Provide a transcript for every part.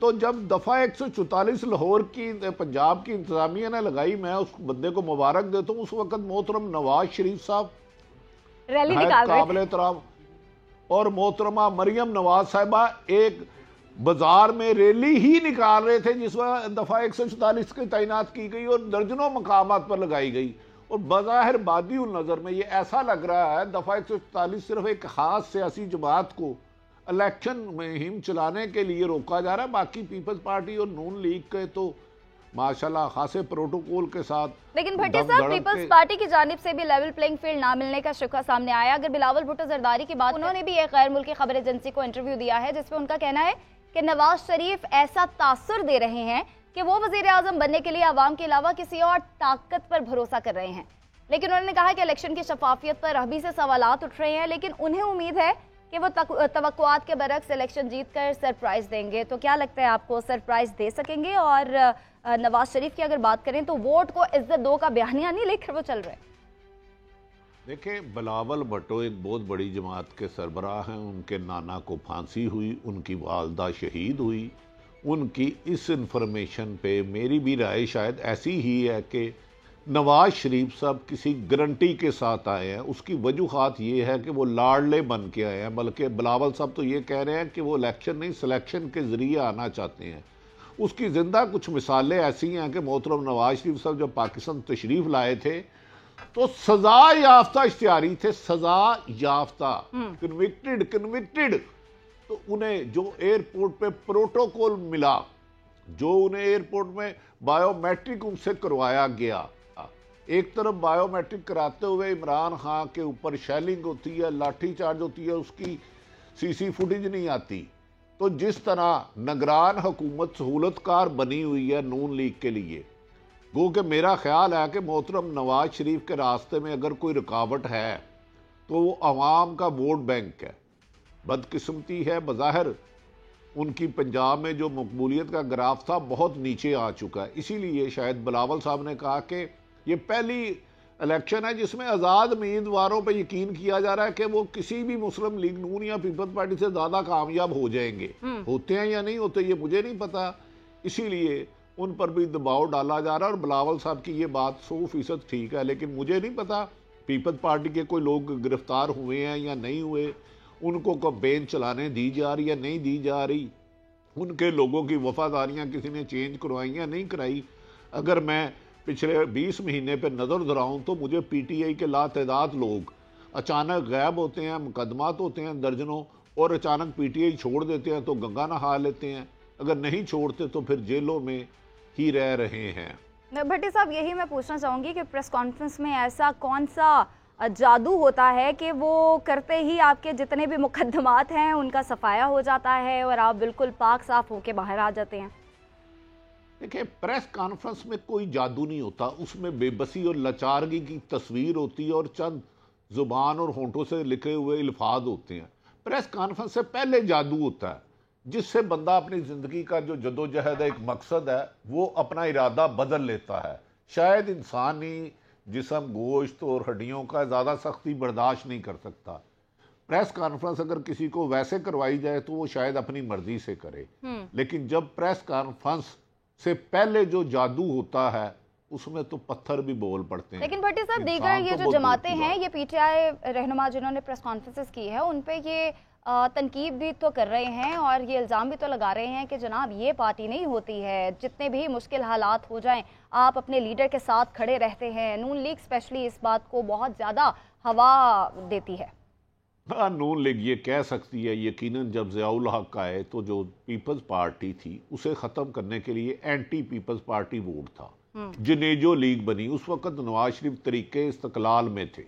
تو جب دفعہ 144 لاہور کی پنجاب کی انتظامیہ نے لگائی، میں اس بندے کو مبارک دیتا ہوں، اس وقت محترم نواز شریف صاحب ریلی نکال رہے قابل احترام، اور محترمہ مریم نواز صاحبہ ایک بازار میں ریلی ہی نکال رہے تھے جس وقت دفعہ 144 کی تعینات کی گئی اور درجنوں مقامات پر لگائی گئی، اور بظاہر بادی النظر میں یہ ایسا لگ رہا ہے دفعہ 144 صرف ایک خاص سیاسی جماعت کو الیکشن مہم چلانے کے لیے روکا جا رہا ہے۔ باقی پیپلز پارٹی اور نون لیگ کے تو ماشاءاللہ خاصے پروٹوکول کے ساتھ، لیکن بھٹی صاحب پیپلز پارٹی کی جانب سے بھی لیول پلینگ فیلڈ نہ ملنے کا شکوہ سامنے آیا۔ اگر بلاول بھٹو زرداری کی بات، انہوں نے بھی ایک غیر ملکی خبر ایجنسی کو انٹرویو دیا ہے جس میں ان کا کہنا ہے کہ نواز شریف ایسا تاثر دے رہے ہیں کہ وہ وزیر اعظم بننے کے لیے عوام کے علاوہ کسی اور طاقت پر بھروسہ کر رہے ہیں، لیکن انہوں نے کہا کہ الیکشن کی شفافیت پر ابھی سے سوالات اٹھ رہے ہیں، لیکن انہیں امید ہے کہ وہ توقعات کے برعکس الیکشن جیت کر سرپرائز دیں گے۔ تو کیا لگتا ہے آپ کو سرپرائز دے سکیں گے؟ اور نواز شریف کی اگر بات کریں تو ووٹ کو عزت دو کا بیانیہ نہیں لے کر وہ چل رہے ہیں۔ دیکھیں، بلاول بھٹو ایک بہت بڑی جماعت کے سربراہ ہیں، ان کے نانا کو پھانسی ہوئی، ان کی والدہ شہید ہوئی، ان کی اس انفارمیشن پہ میری بھی رائے شاید ایسی ہی ہے کہ نواز شریف صاحب کسی گارنٹی کے ساتھ آئے ہیں۔ اس کی وجوہات یہ ہے کہ وہ لاڑلے بن کے آئے ہیں، بلکہ بلاول صاحب تو یہ کہہ رہے ہیں کہ وہ الیکشن نہیں سلیکشن کے ذریعے آنا چاہتے ہیں۔ اس کی زندہ کچھ مثالیں ایسی ہیں کہ محترم نواز شریف صاحب جب پاکستان تشریف لائے تھے تو سزا یافتہ اشتہاری تھے، سزا یافتہ، کنوکٹڈ، تو انہیں جو ایئرپورٹ پہ پروٹوکول ملا، جو انہیں ایئرپورٹ میں بائیو میٹرک ان سے کروایا گیا، ایک طرف بائیو میٹرک کراتے ہوئے عمران خان کے اوپر شیلنگ ہوتی ہے، لاٹھی چارج ہوتی ہے، اس کی سی سی فوٹیج نہیں آتی، تو جس طرح نگران حکومت سہولت کار بنی ہوئی ہے نون لیگ کے لیے، گو کہ میرا خیال ہے کہ محترم نواز شریف کے راستے میں اگر کوئی رکاوٹ ہے تو وہ عوام کا ووٹ بینک ہے۔ بدقسمتی ہے، بظاہر ان کی پنجاب میں جو مقبولیت کا گراف تھا بہت نیچے آ چکا ہے، اسی لیے شاید بلاول صاحب نے کہا کہ یہ پہلی الیکشن ہے جس میں آزاد امیدواروں پہ یقین کیا جا رہا ہے کہ وہ کسی بھی مسلم لیگ نون یا پیپلز پارٹی سے زیادہ کامیاب ہو جائیں گے۔ ہوتے ہیں یا نہیں ہوتے یہ مجھے نہیں پتا، اسی لیے ان پر بھی دباؤ ڈالا جا رہا ہے، اور بلاول صاحب کی یہ بات 100% ٹھیک ہے، لیکن مجھے نہیں پتا پیپلز پارٹی کے کوئی لوگ گرفتار ہوئے ہیں یا نہیں ہوئے، ان کو کمپین چلانے دی جا رہی یا نہیں دی جا رہی، ان کے لوگوں کی وفاداریاں کسی نے چینج کروائی یا نہیں کرائی۔ اگر میں پچھلے 20 مہینے پہ نظر دراؤں تو مجھے پی ٹی آئی کے لاتعداد لوگ اچانک غائب ہوتے ہیں، مقدمات ہوتے ہیں درجنوں، اور اچانک پی ٹی آئی چھوڑ دیتے ہیں تو گنگا نہا لیتے ہیں، اگر نہیں چھوڑتے تو پھر جیلوں میں ہی رہ رہے ہیں۔ بھٹی صاحب یہی میں پوچھنا چاہوں گی کہ پریس کانفرنس میں ایسا کون سا جادو ہوتا ہے کہ وہ کرتے ہی آپ کے جتنے بھی مقدمات ہیں ان کا صفایہ ہو جاتا ہے اور آپ بالکل پاک صاف ہو کے باہر آ جاتے ہیں؟ دیکھیں، پریس کانفرنس میں کوئی جادو نہیں ہوتا، اس میں بے بسی اور لاچارگی کی تصویر ہوتی ہے اور چند زبان اور ہونٹوں سے لکھے ہوئے الفاظ ہوتے ہیں۔ پریس کانفرنس سے پہلے جادو ہوتا ہے جس سے بندہ اپنی زندگی کا جو جدوجہد ایک مقصد ہے وہ اپنا ارادہ بدل لیتا ہے۔ شاید انسانی جسم گوشت اور ہڈیوں کا زیادہ سختی برداشت نہیں کر سکتا، پریس کانفرنس اگر کسی کو ویسے کروائی جائے تو وہ شاید اپنی مرضی سے کرے، لیکن جب پریس کانفرنس سے پہلے جو جادو ہوتا ہے اس میں تو پتھر بھی بول پڑتے ہیں۔ لیکن بھٹی صاحب دیگر یہ جو جماعتیں ہیں، یہ پی ٹی آئی رہنما جنہوں نے پریس کانفرنسز کی ہے ان پہ یہ تنقید بھی تو کر رہے ہیں اور یہ الزام بھی تو لگا رہے ہیں کہ جناب یہ پارٹی نہیں ہوتی ہے، جتنے بھی مشکل حالات ہو جائیں آپ اپنے لیڈر کے ساتھ کھڑے رہتے ہیں۔ نون لیگ اسپیشلی اس بات کو بہت زیادہ ہوا دیتی ہے۔ ہاں، نون لیگ یہ کہہ سکتی ہے، یقیناً جب ضیاء الحق آئے تو جو پیپلز پارٹی تھی اسے ختم کرنے کے لیے اینٹی پیپلز پارٹی ووٹ تھا، جنیجو لیگ بنی، اس وقت نواز شریف طریقے استقلال میں تھے۔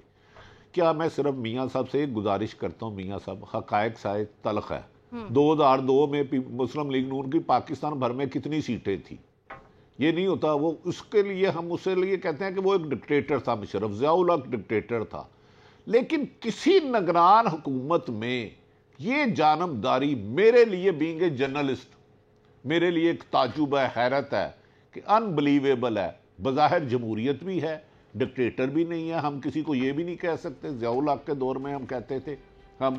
کیا میں صرف میاں صاحب سے ایک گزارش کرتا ہوں، میاں صاحب حقائق شاید تلخ ہے، 2002 میں مسلم لیگ نون کی پاکستان بھر میں کتنی سیٹیں تھیں؟ یہ نہیں ہوتا، وہ اس کے لیے ہم اسے لیے کہتے ہیں کہ وہ ایک ڈکٹیٹر تھا، مشرف ضیاء الحق ڈکٹیٹر تھا، لیکن کسی نگران حکومت میں یہ جانبداری میرے لیے بینگ اے جرنلسٹ میرے لیے ایک تعجب ہے، حیرت ہے کہ انبلیویبل ہے۔ بظاہر جمہوریت بھی ہے، ڈکٹیٹر بھی نہیں ہے، ہم کسی کو یہ بھی نہیں کہہ سکتے۔ ضیاء الحق کے دور میں ہم کہتے تھے ہم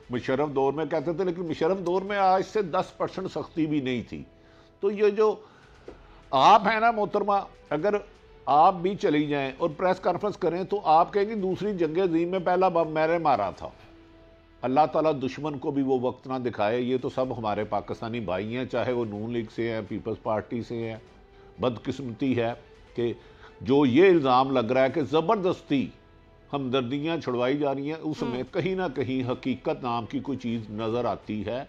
مشرف دور میں کہتے تھے، لیکن مشرف دور میں آج سے 10% سختی بھی نہیں تھی. تو یہ جو آپ ہیں نا محترمہ، اگر آپ بھی چلی جائیں اور پریس کانفرنس کریں تو آپ کہیں گے دوسری جنگ عظیم میں پہلا بم میں نے مارا تھا. اللہ تعالیٰ دشمن کو بھی وہ وقت نہ دکھائے. یہ تو سب ہمارے پاکستانی بھائی ہیں، چاہے وہ نون لیگ سے ہیں، پیپلز پارٹی سے ہیں. بدقسمتی ہے کہ جو یہ الزام لگ رہا ہے کہ زبردستی ہمدردیاں چھڑوائی جا رہی ہیں، اس میں کہیں نہ کہیں حقیقت نام کی کوئی چیز نظر آتی ہے.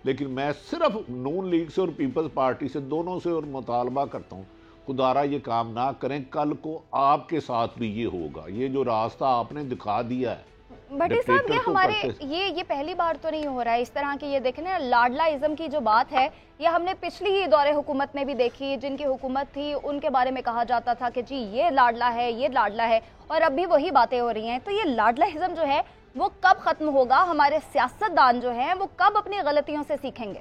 لیکن میں صرف نون لیگ سے اور پیپلز پارٹی سے دونوں سے اور مطالبہ کرتا ہوں، خدارا یہ کام نہ کریں. کل کو آپ کے ساتھ بھی یہ ہوگا. یہ جو راستہ آپ نے دکھا دیا ہے بھٹی صاحب، یہ ہمارے یہ پہلی بار تو نہیں ہو رہا ہے اس طرح کی. یہ دیکھیں نا، لاڈلا ازم کی جو بات ہے یہ ہم نے پچھلی ہی دور حکومت میں بھی دیکھی. جن کی حکومت تھی ان کے بارے میں کہا جاتا تھا کہ جی یہ لاڈلا ہے، یہ لاڈلا ہے، اور اب بھی وہی باتیں ہو رہی ہیں. تو یہ لاڈلا ازم جو ہے وہ کب ختم ہوگا؟ ہمارے سیاستدان جو ہیں وہ کب اپنی غلطیوں سے سیکھیں گے؟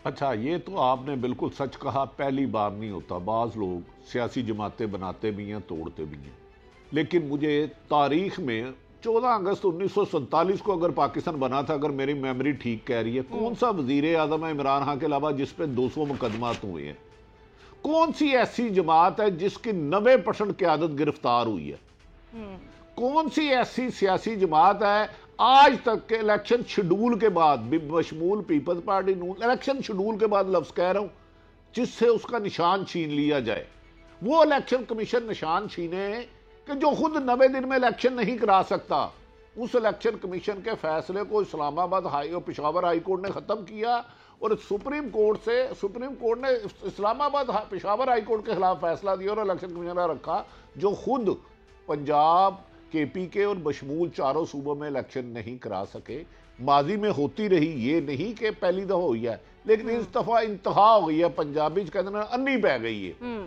اچھا، یہ تو آپ نے بالکل سچ کہا. پہلی بار نہیں ہوتا. بعض لوگ سیاسی جماعتیں بناتے بھی ہیں، توڑتے بھی ہیں. لیکن مجھے تاریخ میں 14 اگست 1947 کو اگر پاکستان بنا تھا، اگر میری میموری ٹھیک کہہ رہی ہے، کون سا وزیر اعظم ہے عمران خان کے علاوہ جس پہ 200 مقدمات ہوئے ہیں؟ کون سی ایسی جماعت ہے جس کی 90% قیادت گرفتار ہوئی ہے؟ کون سی ایسی سیاسی جماعت ہے آج تک کے الیکشن شیڈول کے بعد، بشمول پیپلز پارٹی نون، الیکشن شیڈول کے بعد لفظ کہہ رہا ہوں، جس سے اس کا نشان چھین لیا جائے؟ وہ الیکشن کمیشن نشان چھینے کہ جو خود 90 دن میں الیکشن نہیں کرا سکتا. اس الیکشن کمیشن کے فیصلے کو اسلام آباد اور پشاور ہائی کورٹ نے ختم کیا، اور سپریم کورٹ نے اسلام آباد پشاور ہائی کورٹ کے خلاف فیصلہ دیا اور الیکشن کمیشن رکھا جو خود پنجاب، کے پی کے اور بشمول چاروں صوبوں میں الیکشن نہیں کرا سکے. ماضی میں ہوتی رہی، یہ نہیں کہ پہلی دفعہ ہوئی ہے، لیکن اس دفعہ انتہا ہو گئی ہے. پنجابی کہتے ہیں انی پہ گئی ہے.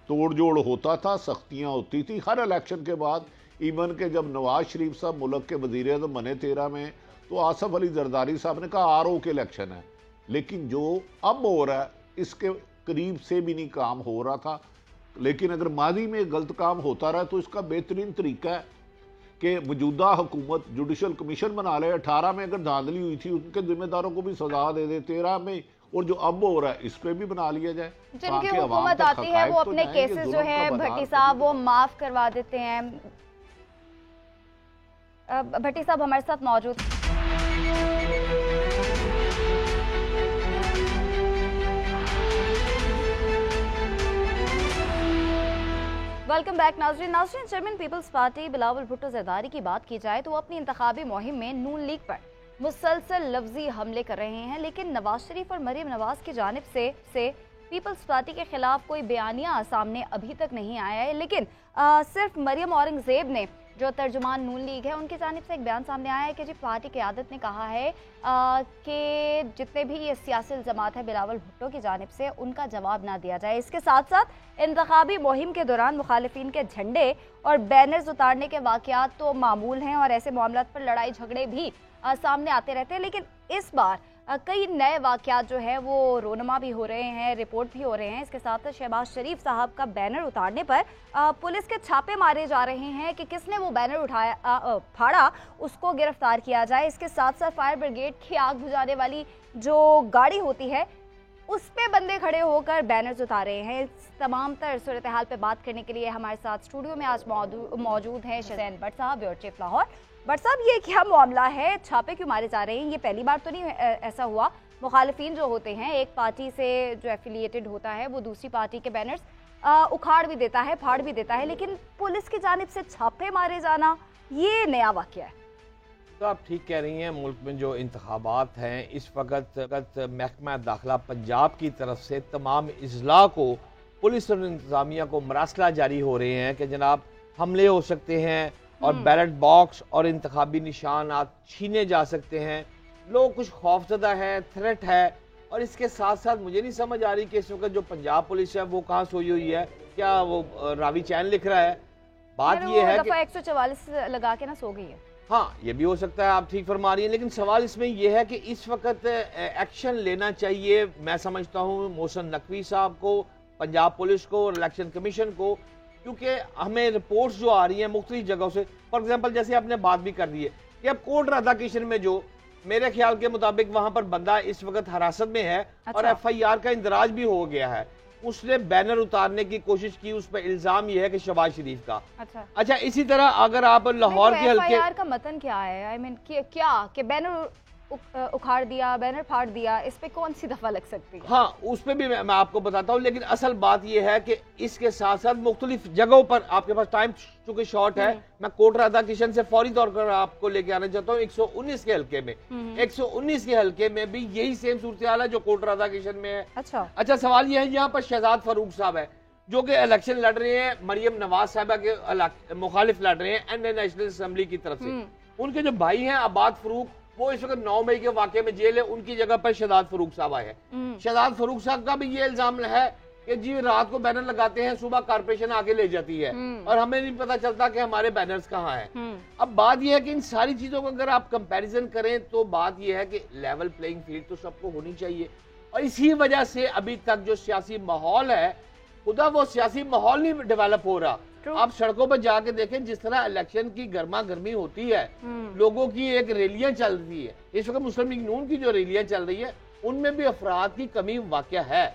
توڑ جوڑ ہوتا تھا، سختیاں ہوتی تھی ہر الیکشن کے بعد. ایون کہ جب نواز شریف صاحب ملک کے وزیر اعظم بنے 13 میں، تو آصف علی زرداری صاحب نے کہا RO کے الیکشن ہے. لیکن جو اب ہو رہا ہے اس کے قریب سے بھی نہیں کام ہو رہا تھا. لیکن اگر ماضی میں غلط کام ہوتا رہا تو اس کا بہترین طریقہ ہے کہ موجودہ حکومت جوڈیشل کمیشن بنا لے. 18 میں اگر دھاندلی ہوئی تھی ان کے ذمہ داروں کو بھی سزا دے دے. 13 میں اور جو اب ہو رہا ہے اس پہ بھی بنا لیا جائے. جن کی حکومت آتی ہے وہ اپنے کیسز جو ہے بھٹی صاحب وہ معاف کروا دیتے ہیں. بھٹی صاحب ہمارے ساتھ موجود. ویلکم بیک ناظرین. چیئرمین پیپلز پارٹی بلاول بھٹو زرداری کی بات کی جائے تو وہ اپنی انتخابی مہم میں نون لیگ پر مسلسل لفظی حملے کر رہے ہیں، لیکن نواز شریف اور مریم نواز کی جانب سے پیپلز پارٹی کے خلاف کوئی بیانیہ سامنے ابھی تک نہیں آیا ہے. لیکن صرف مریم اورنگزیب نے، جو ترجمان نون لیگ ہے، ان کی جانب سے ایک بیان سامنے آیا ہے کہ جی پارٹی قیادت نے کہا ہے کہ جتنے بھی یہ سیاسی الزامات ہے بلاول بھٹو کی جانب سے ان کا جواب نہ دیا جائے. اس کے ساتھ ساتھ انتخابی مہم کے دوران مخالفین کے جھنڈے اور بینرز اتارنے کے واقعات تو معمول ہیں اور ایسے معاملات پر لڑائی جھگڑے بھی سامنے آتے رہتے ہیں. لیکن اس بار کئی نئے واقعات جو ہے وہ رونما بھی ہو رہے ہیں، رپورٹ بھی ہو رہے ہیں. اس کے ساتھ شہباز شریف صاحب کا بینر اتارنے پر پولیس کے چھاپے مارے جا رہے ہیں کہ کس نے وہ بینر پھاڑا اس کو گرفتار کیا جائے. اس کے ساتھ ساتھ فائر بریگیڈ کی آگ بجھانے والی جو گاڑی ہوتی ہے اس پہ بندے کھڑے ہو کر بینرز اتار رہے ہیں. اس تمام تر صورتحال پہ بات کرنے کے لیے ہمارے ساتھ اسٹوڈیو میں آج موجود ہیں حسین بٹ صاحب، بیورو چیف لاہور. بٹ صاحب، یہ کیا معاملہ ہے؟ چھاپے کیوں مارے جا رہے ہیں؟ یہ پہلی بار تو نہیں ایسا ہوا. مخالفین جو ہوتے ہیں، ایک پارٹی سے جو ایفیلیٹڈ ہوتا ہے وہ دوسری پارٹی کے بینرز اکھاڑ بھی دیتا ہے، پھاڑ بھی دیتا ہے، لیکن پولیس کی جانب سے چھاپے مارے جانا یہ نیا واقعہ ہے. تو آپ ٹھیک کہہ رہی ہیں. ملک میں جو انتخابات ہیں اس وقت محکمہ داخلہ پنجاب کی طرف سے تمام اضلاع کو، پولیس اور انتظامیہ کو مراسلہ جاری ہو رہے ہیں کہ جناب حملے ہو سکتے ہیں اور بیلٹ باکس اور انتخابی نشانات چھینے جا سکتے ہیں. لوگ کچھ خوفزدہ ہے، تھریٹ ہے. اور اس کے ساتھ ساتھ مجھے نہیں سمجھ آ رہی کہ اس وقت جو پنجاب پولیس ہے وہ کہاں سوئی ہوئی ہے. کیا وہ راوی چین لکھ رہا ہے؟ بات یہ ہے کہ 144 لگا کے نہ سو گئی ہے. ہاں، یہ بھی ہو سکتا ہے، آپ ٹھیک فرما رہی ہیں. لیکن سوال اس میں یہ ہے کہ اس وقت ایکشن لینا چاہیے، میں سمجھتا ہوں محسن نقوی صاحب کو، پنجاب پولیس کو اور الیکشن کمیشن کو، کیونکہ ہمیں رپورٹس جو آ رہی ہیں مختلف جگہوں سے، فار ایگزامپل جیسے آپ نے بات بھی کر دی ہے کہ اب کوٹ رادھا کرشن میں جو میرے خیال کے مطابق وہاں پر بندہ اس وقت حراست میں ہے اور ایف آئی آر کا اندراج بھی ہو گیا ہے. اس نے بینر اتارنے کی کوشش کی, اس پہ الزام یہ ہے کہ شہباز شریف کا. اچھا اسی طرح اگر آپ لاہور کے ایف آئی آر کا متن کیا ہے, آئی مین کیا کہ بینر اکھاڑ دیا, بینر پھاڑ دیا, اس پہ کون سی دفعہ لگ سکتی ہے؟ ہاں اس پہ بھی میں آپ کو بتاتا ہوں, لیکن اصل بات یہ ہے کہ اس کے ساتھ ساتھ مختلف جگہوں پر, آپ کے پاس ٹائم چونکہ شارٹ ہے, میں کوٹ رادا کشن سے فوری طور پر آپ کو لے کے آنا چاہتا ہوں 119 کے حلقے میں. 119 کے حلقے میں بھی یہی سیم صورتحال ہے جو کوٹ رادا کشن میں ہے. اچھا سوال یہ ہے, یہاں پر شہزاد فاروق صاحب ہے جو کہ الیکشن لڑ رہے ہیں مریم نواز صاحبہ کے مخالف لڑ رہے ہیں این نیشنل اسمبلی کی طرف سے. ان کے جو بھائی ہیں عباد فاروق, وہ اس وقت 9 مئی کے واقعے میں جیل ہے, ان کی جگہ پر شہزاد فاروق صاحب آئے ہیں. شہزاد فاروق صاحب کا بھی یہ الزام ہے کہ جی رات کو بینر لگاتے ہیں, صبح کارپوریشن آگے لے جاتی ہے اور ہمیں نہیں پتا چلتا کہ ہمارے بینرز کہاں ہیں. اب بات یہ ہے کہ ان ساری چیزوں کو اگر آپ کمپیریزن کریں تو بات یہ ہے کہ لیول پلینگ فیلڈ تو سب کو ہونی چاہیے, اور اسی وجہ سے ابھی تک جو سیاسی ماحول ہے خدا وہ سیاسی ماحول نہیں ڈیولپ ہو رہا. آپ سڑکوں پر جا کے دیکھیں جس طرح الیکشن کی گرما گرمی ہوتی ہے, لوگوں کی ایک ریلیاں چل رہی ہے. اس وقت مسلم لیگ نون کی جو ریلیاں چل رہی ہے ان میں بھی افراد کی کمی واقع ہے.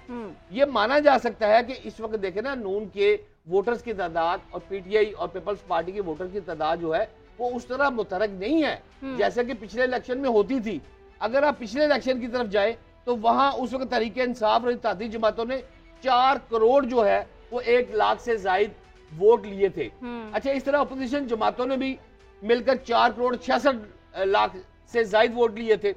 یہ مانا جا سکتا ہے کہ اس وقت دیکھیں نا, نون کے ووٹرز کی تعداد اور پی ٹی آئی اور پیپلز پارٹی کے ووٹر کی تعداد جو ہے وہ اس طرح متحرک نہیں ہے جیسے کہ پچھلے الیکشن میں ہوتی تھی. اگر آپ پچھلے الیکشن کی طرف جائیں تو وہاں اس وقت تحریک انصاف اور اتحادی جماعتوں نے 4 کروڑ جو ہے وہ 1 لاکھ سے زائد ووٹ لیے تھے. اچھا اس طرح اپوزیشن جماعتوں نے بھی مل کر 4 کروڑ 66 لاکھ سے زائد ووٹ لیے تھے.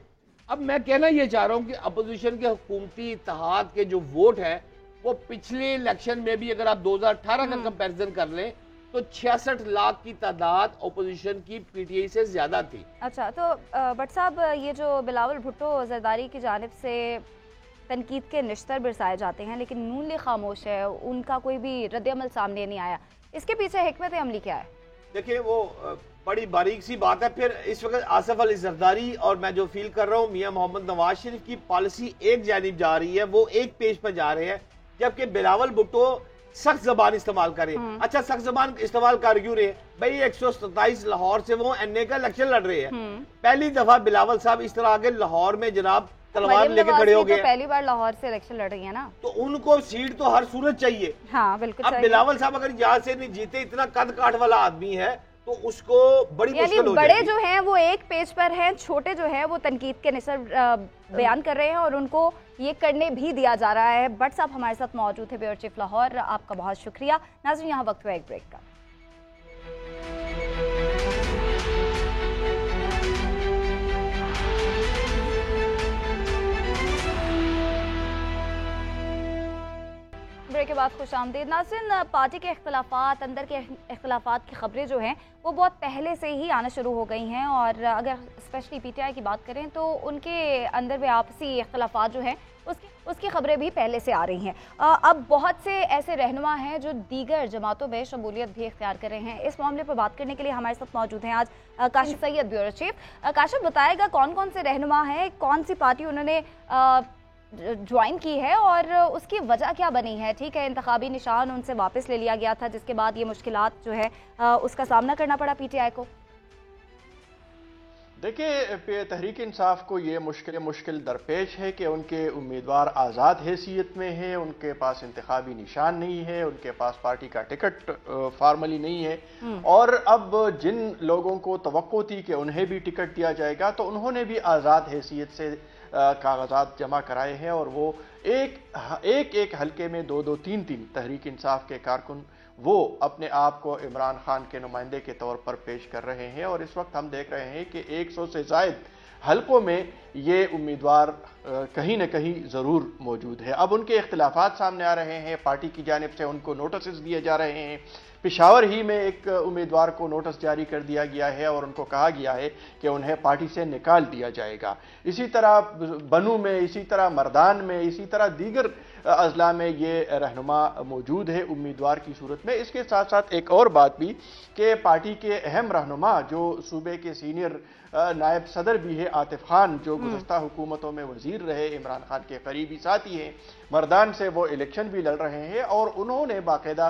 اب میں کہنا یہ چاہ رہا ہوں کہ اپوزیشن کے حکومتی اتحاد کے جو ووٹ ہیں وہ پچھلے الیکشن میں بھی اگر آپ 2018 کا کمپیریزن کر لیں تو 66 لاکھ کی تعداد اپوزیشن کی پی ٹی آئی سے زیادہ تھی. اچھا تو بٹ صاحب یہ جو بلاول بھٹو زرداری کی جانب سے تنقید کے نشتر برسائے جاتے ہیں لیکن نون لیگ خاموش ہے, ان کا کوئی بھی رد عمل سامنے نہیں آیا, اس کے پیچھے حکمت عملی کیا ہے؟ دیکھیں وہ بڑی باریک سی بات ہے. پھر اس وقت آصف علی زرداری اور میں جو فیل کر رہا ہوں میاں محمد نواز شریف کی پالیسی ایک جانب جا رہی ہے, وہ ایک پیج پر جا رہے ہیں, جبکہ بلاول بھٹو سخت زبان استعمال کریں. اچھا سخت زبان استعمال کر کیوں رہے ہیں بھائی؟ 127 لاہور سے وہ این اے کا الیکشن لڑ رہے ہیں. پہلی دفعہ بلاول صاحب اس طرح آگے لاہور میں جناب تلوار لے کے کھڑے ہو گئے, پہلی بار لاہور سے الیکشن لڑ رہی ہیں نا, تو ان کو سیٹ تو ہر صورت چاہیے. ہاں بالکل. اب بلاول صاحب اگر یہاں سے نہیں جیتے, اتنا قد کاٹ والا آدمی ہے تو اس کو بڑی مشکل ہو جائے گی. بڑے جو ہیں وہ ایک پیج پر ہیں, چھوٹے جو ہیں وہ تنقید کے نثر بیان کر رہے ہیں اور ان کو یہ کرنے بھی دیا جا رہا ہے. بٹ صاحب ہمارے ساتھ موجود ہے بیورو چیف لاہور, آپ کا بہت شکریہ. ناظرین یہاں وقت ہوا ایک بریک کا. بریک کے بعد خوش آمدید. ناظرین پارٹی کے اختلافات, اندر کے اختلافات کی خبریں جو ہیں وہ بہت پہلے سے ہی آنا شروع ہو گئی ہیں, اور اگر اسپیشلی پی ٹی آئی کی بات کریں تو ان کے اندر میں آپسی اختلافات جو ہیں اس کی خبریں بھی پہلے سے آ رہی ہیں. اب بہت سے ایسے رہنما ہیں جو دیگر جماعتوں میں شمولیت بھی اختیار کر رہے ہیں. اس معاملے پر بات کرنے کے لیے ہمارے ساتھ موجود ہیں آج کاشف سید, بیورو چیف. کاشف بتائے گا کون کون سے رہنما ہیں, کون سی پارٹی انہوں نے جوائن کی ہے اور اس کی وجہ کیا بنی ہے؟ ٹھیک ہے انتخابی نشان ان سے واپس لے لیا گیا تھا جس کے بعد یہ مشکلات جو ہے اس کا سامنا کرنا پڑا پی ٹی آئی کو. دیکھیں تحریک انصاف کو یہ مشکل درپیش ہے کہ ان کے امیدوار آزاد حیثیت میں ہیں, ان کے پاس انتخابی نشان نہیں ہے, ان کے پاس پارٹی کا ٹکٹ فارملی نہیں ہے, اور اب جن لوگوں کو توقع تھی کہ انہیں بھی ٹکٹ دیا جائے گا تو انہوں نے بھی آزاد حیثیت سے کاغذات جمع کرائے ہیں, اور وہ ایک حلقے میں 2-3 تحریک انصاف کے کارکن وہ اپنے آپ کو عمران خان کے نمائندے کے طور پر پیش کر رہے ہیں. اور اس وقت ہم دیکھ رہے ہیں کہ 100 سے زائد حلقوں میں یہ امیدوار کہیں نہ کہیں ضرور موجود ہے. اب ان کے اختلافات سامنے آ رہے ہیں, پارٹی کی جانب سے ان کو نوٹسز دیے جا رہے ہیں. پشاور ہی میں ایک امیدوار کو نوٹس جاری کر دیا گیا ہے اور ان کو کہا گیا ہے کہ انہیں پارٹی سے نکال دیا جائے گا. اسی طرح بنو میں, اسی طرح مردان میں, اسی طرح دیگر اضلاع میں یہ رہنما موجود ہے امیدوار کی صورت میں. اس کے ساتھ ساتھ ایک اور بات بھی کہ پارٹی کے اہم رہنما جو صوبے کے سینئر نائب صدر بھی ہے عاطف خان, جو گزشتہ حکومتوں میں وزیر رہے, عمران خان کے قریبی ساتھی ہیں, مردان سے وہ الیکشن بھی لڑ رہے ہیں, اور انہوں نے باقاعدہ